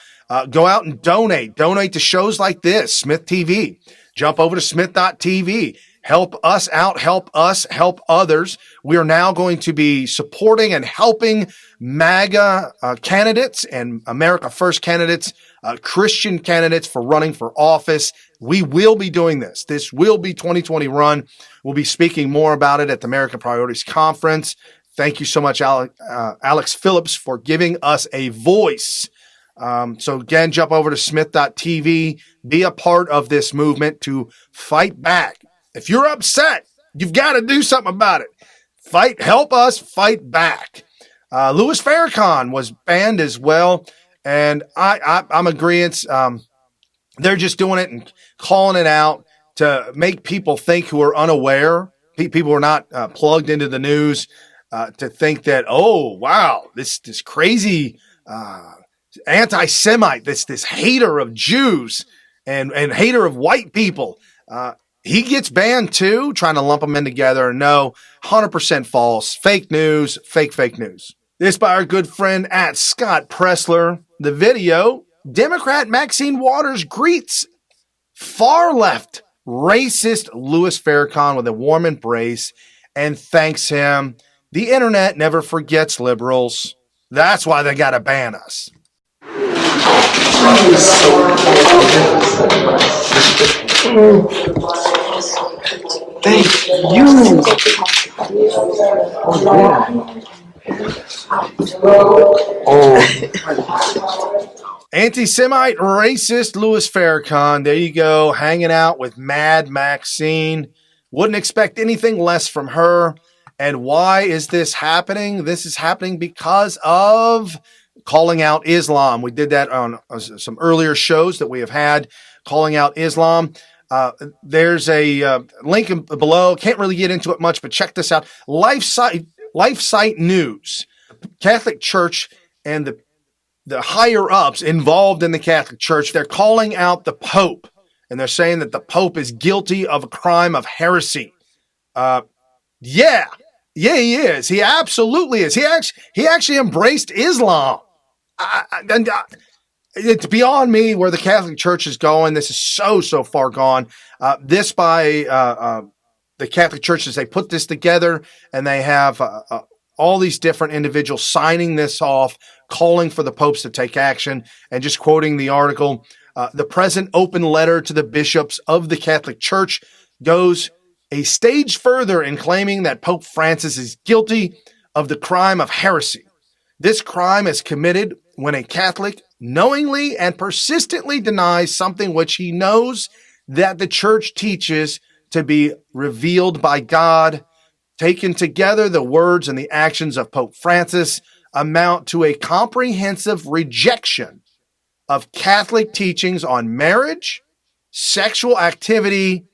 Go out and donate. Donate to shows like this, SmythTV. Jump over to Smith.tv. Help us out. Help us help others. We are now going to be supporting and helping MAGA candidates and America First candidates, Christian candidates for running for office. We will be doing this. This will be 2020 run. We'll be speaking more about it at the American Priorities Conference. Thank you so much, Alex Phillips, for giving us a voice. So again, jump over to SmythTV, be a part of this movement to fight back. If you're upset, you've got to do something about it. Help us fight back. Louis Farrakhan was banned as well, and I'm agreeing. They're just doing it and calling it out to make people think who are unaware, people who are not plugged into the news, to think that, oh, wow, this crazy anti-Semite, this hater of Jews and hater of white people, he gets banned too, trying to lump them in together. No, 100% false. Fake news, fake news. This by our good friend at Scott Pressler. The video, Democrat Maxine Waters greets far-left racist Louis Farrakhan with a warm embrace and thanks him. The internet never forgets liberals. That's why they got to ban us. Thank you. Anti-Semite racist Louis Farrakhan. There you go, hanging out with Mad Maxine. Wouldn't expect anything less from her. And why is this happening? This is happening because of calling out Islam. We did that on some earlier shows that we have had, calling out Islam. There's a link below. Can't really get into it much, but check this out. LifeSite News, Catholic Church, and the higher ups involved in the Catholic Church, they're calling out the Pope, and they're saying that the Pope is guilty of a crime of heresy. Yeah, he is. He absolutely is. He actually embraced Islam. It's beyond me where the Catholic Church is going. This is so far gone. This by the Catholic churches, they put this together, and they have all these different individuals signing this off, calling for the popes to take action. And just quoting the article, the present open letter to the bishops of the Catholic Church goes a stage further in claiming that Pope Francis is guilty of the crime of heresy. This crime is committed when a Catholic knowingly and persistently denies something which he knows that the church teaches to be revealed by God. Taken together, the words and the actions of Pope Francis amount to a comprehensive rejection of Catholic teachings on marriage, sexual activity,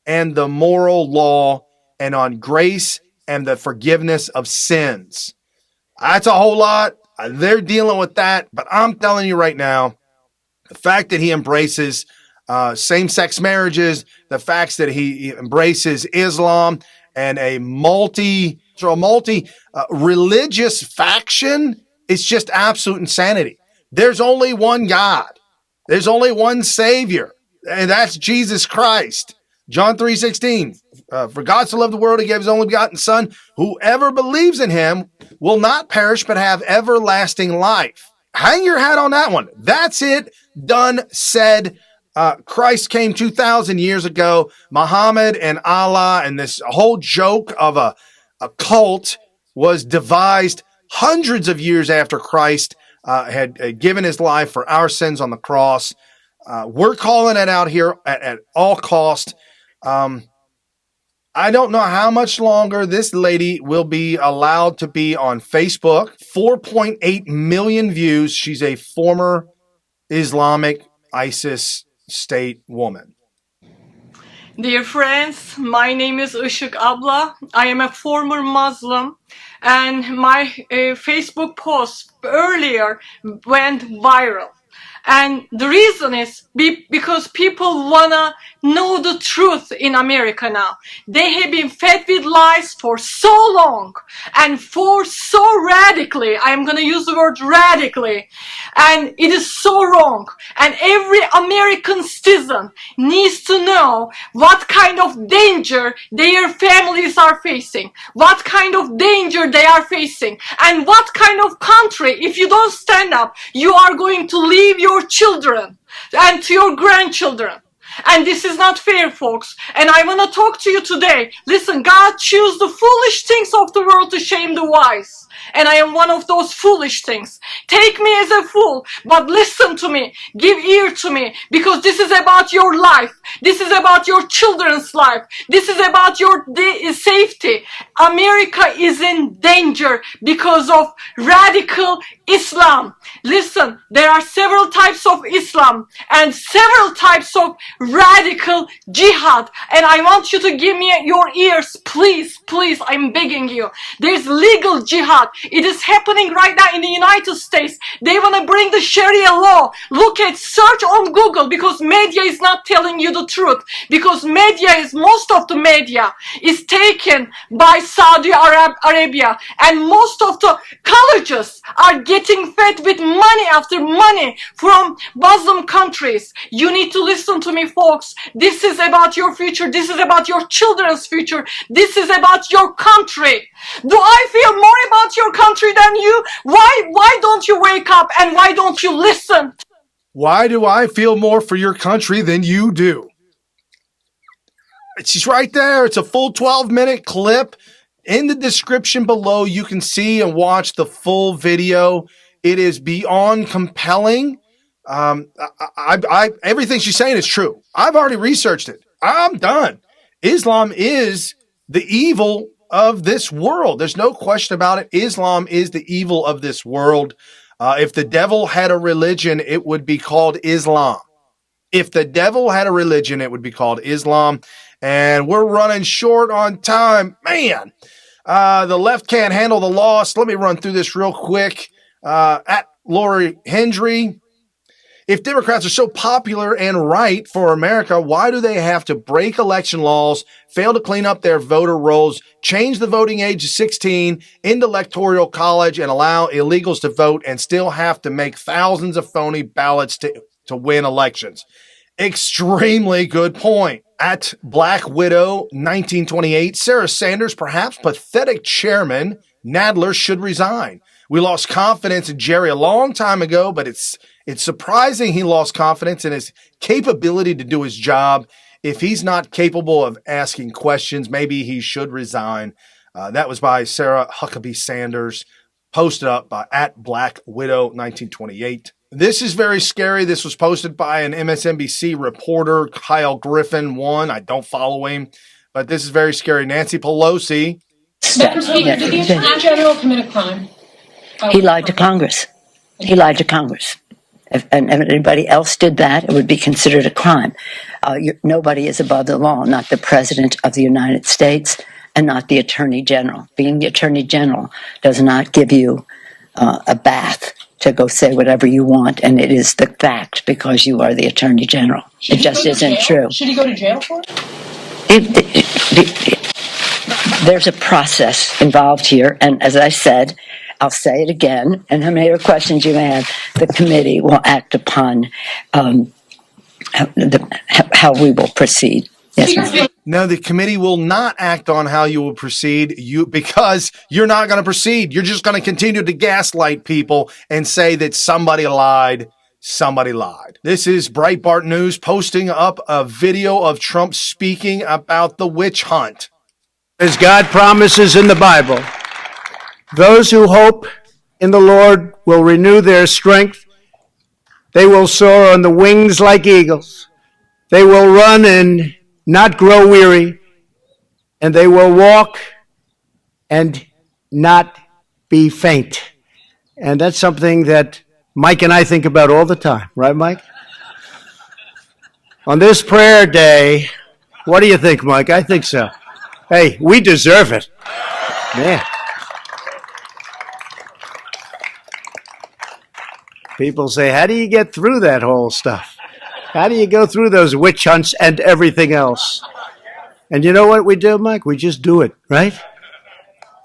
and the moral law, and on grace and the forgiveness of sins. That's a whole lot. They're dealing with that, but I'm telling you right now, the fact that he embraces same-sex marriages, the fact that he embraces Islam and a multi-religious faction is just absolute insanity. There's only one God. There's only one Savior, and that's Jesus Christ. John 3:16, for God so loved the world, he gave his only begotten Son. Whoever believes in him will not perish, but have everlasting life. Hang your hat on that one. That's it. Done, said. Christ came 2,000 years ago. Muhammad and Allah and this whole joke of a cult was devised hundreds of years after Christ had given his life for our sins on the cross. We're calling it out here at all cost. I don't know how much longer this lady will be allowed to be on Facebook. 4.8 million views. She's a former Islamic ISIS state woman. Dear friends, my name is Işık Abla. I am a former Muslim, and my Facebook post earlier went viral. And the reason is because people wanna know the truth in America now. They have been fed with lies for so long and for so radically. I'm gonna use the word radically. And it is so wrong. And every American citizen needs to know what kind of danger their families are facing, what kind of danger they are facing, and what kind of country, if you don't stand up, you are going to leave your children and to your grandchildren. And this is not fair, folks. And I want to talk to you today. Listen, God chose the foolish things of the world to shame the wise. And I am one of those foolish things. Take me as a fool, but listen to me. Give ear to me, because this is about your life. This is about your children's life. This is about your safety. America is in danger because of radical Islam. Listen, there are several types of Islam and several types of radical jihad. And I want you to give me your ears, please, please, I'm begging you. There's legal jihad. It is happening right now in the United States. They want to bring the Sharia law. Look at, search on Google, because media is not telling you the truth. Because most of the media is taken by Saudi Arabia. And most of the colleges are getting fed with money after money from Muslim countries. You need to listen to me, folks. This is about your future. This is about your children's future. This is about your country. Do I feel more about your country than you? Why don't you wake up and why don't you listen? Why do I feel more for your country than you do? She's right there. It's a full 12-minute clip. In the description below, you can see and watch the full video. It is beyond compelling. Everything she's saying is true. I've already researched it. I'm done. Islam is the evil of this world. There's no question about it. Islam is the evil of this world. If the devil had a religion, it would be called Islam. If the devil had a religion, it would be called Islam. And we're running short on time. Man, the left can't handle the loss. Let me run through this real quick. At Lori Hendry, if Democrats are so popular and right for America, why do they have to break election laws, fail to clean up their voter rolls, change the voting age to 16, end electoral college, and allow illegals to vote, and still have to make thousands of phony ballots to win elections? Extremely good point. At Black Widow 1928, Sarah Sanders, perhaps pathetic chairman, Nadler should resign. We lost confidence in Jerry a long time ago, but it's surprising he lost confidence in his capability to do his job. If he's not capable of asking questions, maybe he should resign. That was by Sarah Huckabee Sanders, posted up by at Black Widow 1928. This is very scary. This was posted by an MSNBC reporter, Kyle Griffin. I don't follow him, but this is very scary. Nancy Pelosi. Madam Speaker, did the Attorney General commit a crime? He lied to Congress. He lied to Congress. If anybody else did that, it would be considered a crime. Nobody is above the law, not the President of the United States and not the Attorney General. Being the Attorney General does not give you a bath to go say whatever you want, and it is the fact because you are the Attorney General. It just isn't true. Should he go to jail for it? There's a process involved here, and as I said, I'll say it again, and how many other questions you may have, the committee will act upon how we will proceed. Yes, ma'am. No, the committee will not act on how you will proceed because you're not going to proceed. You're just going to continue to gaslight people and say that somebody lied. Somebody lied. This is Breitbart News posting up a video of Trump speaking about the witch hunt. As God promises in the Bible, those who hope in the Lord will renew their strength. They will soar on the wings like eagles. They will run and not grow weary, and they will walk and not be faint. And that's something that Mike and I think about all the time. Right, Mike? On this prayer day, what do you think, Mike? I think so. Hey, we deserve it. Man. People say, how do you get through that whole stuff? How do you go through those witch hunts and everything else? And you know what we do, Mike? We just do it, right?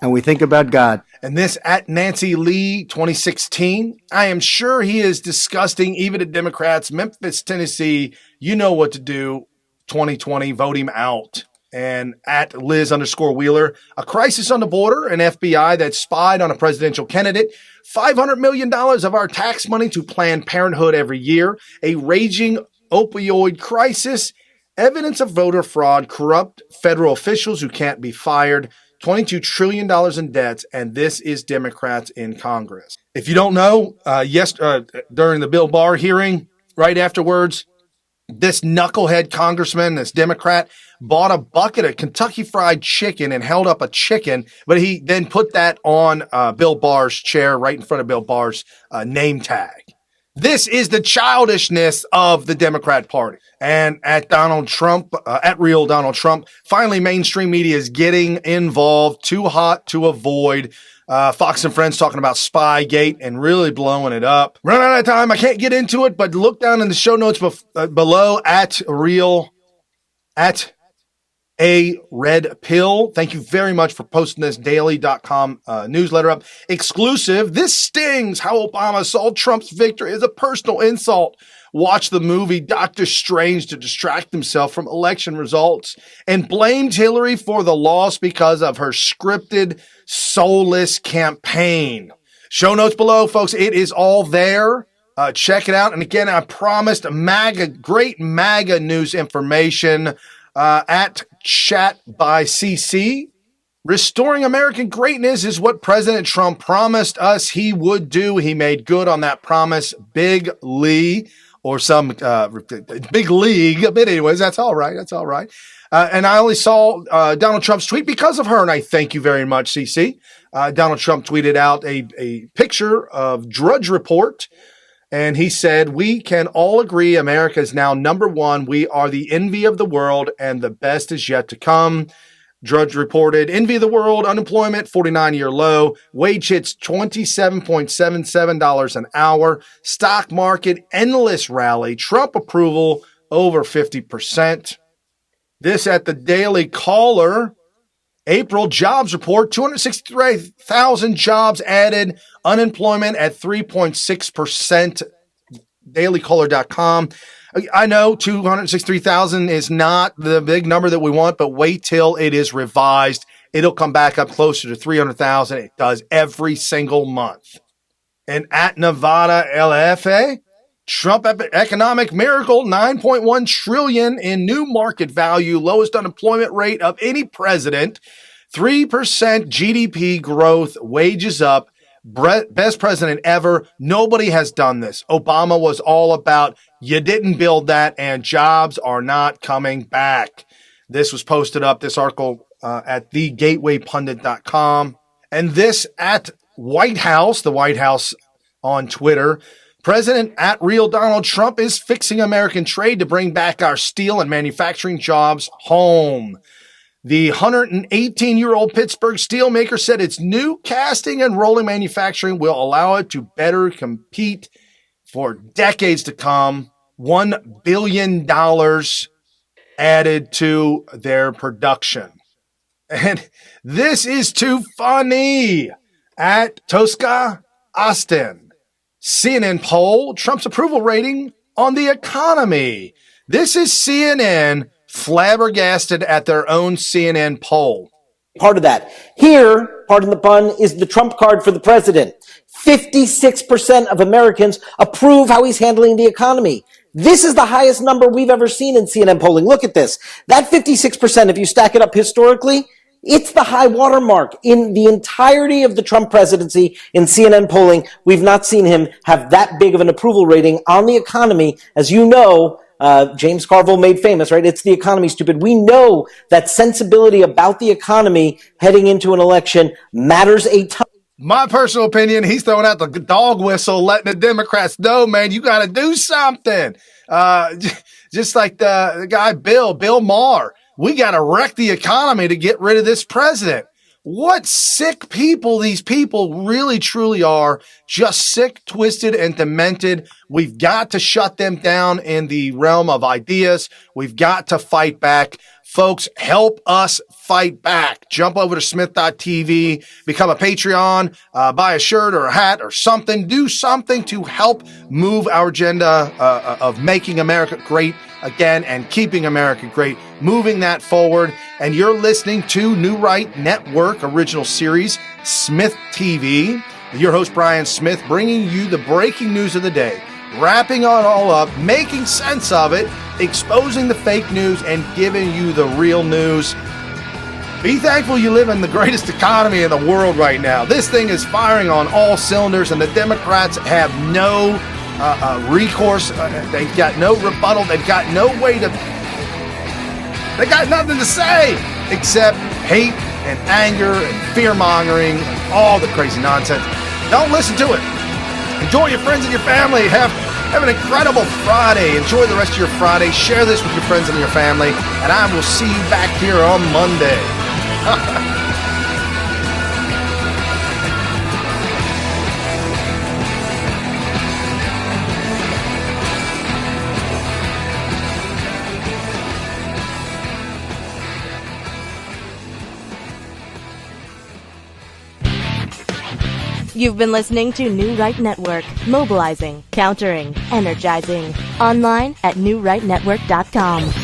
And we think about God. And this at Nancy Lee 2016, I am sure he is disgusting even to Democrats. Memphis, Tennessee, you know what to do. 2020, vote him out. And at Liz_Wheeler, a crisis on the border, an FBI that spied on a presidential candidate, $500 million of our tax money to Planned Parenthood every year, a raging opioid crisis, evidence of voter fraud, corrupt federal officials who can't be fired, $22 trillion in debts, and this is Democrats in Congress. If you don't know, during the Bill Barr hearing, right afterwards, this knucklehead congressman, this Democrat, bought a bucket of Kentucky Fried Chicken and held up a chicken, but he then put that on Bill Barr's chair right in front of Bill Barr's name tag. This is the childishness of the Democrat Party. And at Donald Trump, at Real Donald Trump, finally mainstream media is getting involved. Too hot to avoid. Fox and Friends talking about Spygate and really blowing it up. Run out of time. I can't get into it, but look down in the show notes below at A Red Pill. Thank you very much for posting this daily.com newsletter up. Exclusive. This stings. How Obama saw Trump's victory as a personal insult. Watch the movie Doctor Strange to distract himself from election results and blamed Hillary for the loss because of her scripted, soulless campaign. Show notes below, folks. It is all there. Check it out. And again, I promised great MAGA news information at Chat by CC. Restoring American greatness is what President Trump promised us he would do. He made good on that promise. Big Lee. Or some big league. But anyways, that's all right. That's all right. And I only saw Donald Trump's tweet because of her, and I thank you very much, CC. Donald Trump tweeted out a picture of Drudge Report, and he said, "We can all agree America is now number one. We are the envy of the world, and the best is yet to come." Drudge reported, envy of the world, unemployment, 49-year low, wage hits $27.77 an hour, stock market, endless rally, Trump approval, over 50%. This at the Daily Caller, April jobs report, 263,000 jobs added, unemployment at 3.6%, dailycaller.com. I know 263,000 is not the big number that we want, but wait till it is revised. It'll come back up closer to 300,000. It does every single month. And at Nevada LFA, Trump economic miracle, 9.1 trillion in new market value, lowest unemployment rate of any president, 3% GDP growth, wages up, best president ever. Nobody has done this. Obama was all about, you didn't build that, and jobs are not coming back. This was posted up, this article at thegatewaypundit.com. And this at White House, the White House on Twitter, President at Real Donald Trump is fixing American trade to bring back our steel and manufacturing jobs home. The 118-year-old Pittsburgh steelmaker said its new casting and rolling manufacturing will allow it to better compete for decades to come. $1 billion added to their production. And this is too funny. At Tosca Austin, CNN poll, Trump's approval rating on the economy. This is CNN flabbergasted at their own CNN poll. Part of that. Here, pardon the pun, is the Trump card for the president. 56% of Americans approve how he's handling the economy. This is the highest number we've ever seen in CNN polling. Look at this. That 56%, if you stack it up historically, it's the high watermark in the entirety of the Trump presidency in CNN polling. We've not seen him have that big of an approval rating on the economy. As you know, James Carville made famous, right? It's the economy, stupid. We know that sensibility about the economy heading into an election matters a ton. My personal opinion, he's throwing out the dog whistle, letting the Democrats know, man, you got to do something. Just like the guy, Bill Maher. We got to wreck the economy to get rid of this president. What sick people these people really, truly are. Just sick, twisted, and demented. We've got to shut them down in the realm of ideas. We've got to fight back. Folks, help us fight back. Jump over to SmythTV, become a Patreon, buy a shirt or a hat or something. Do something to help move our agenda of making America great again and keeping America great, moving that forward. And you're listening to New Right Network original series, SmythTV. Your host, Brian Smith, bringing you the breaking news of the day. wrapping it all up, making sense of it, exposing the fake news, and giving you the real news. Be thankful you live in the greatest economy in the world right now. This thing is firing on all cylinders, and the Democrats have no recourse. They've got no rebuttal. They've got no way to... They got nothing to say except hate and anger and fear-mongering and all the crazy nonsense. Don't listen to it. Enjoy your friends and your family. Have an incredible Friday. Enjoy the rest of your Friday. Share this with your friends and your family. And I will see you back here on Monday. You've been listening to New Right Network, mobilizing, countering, energizing. Online at newrightnetwork.com.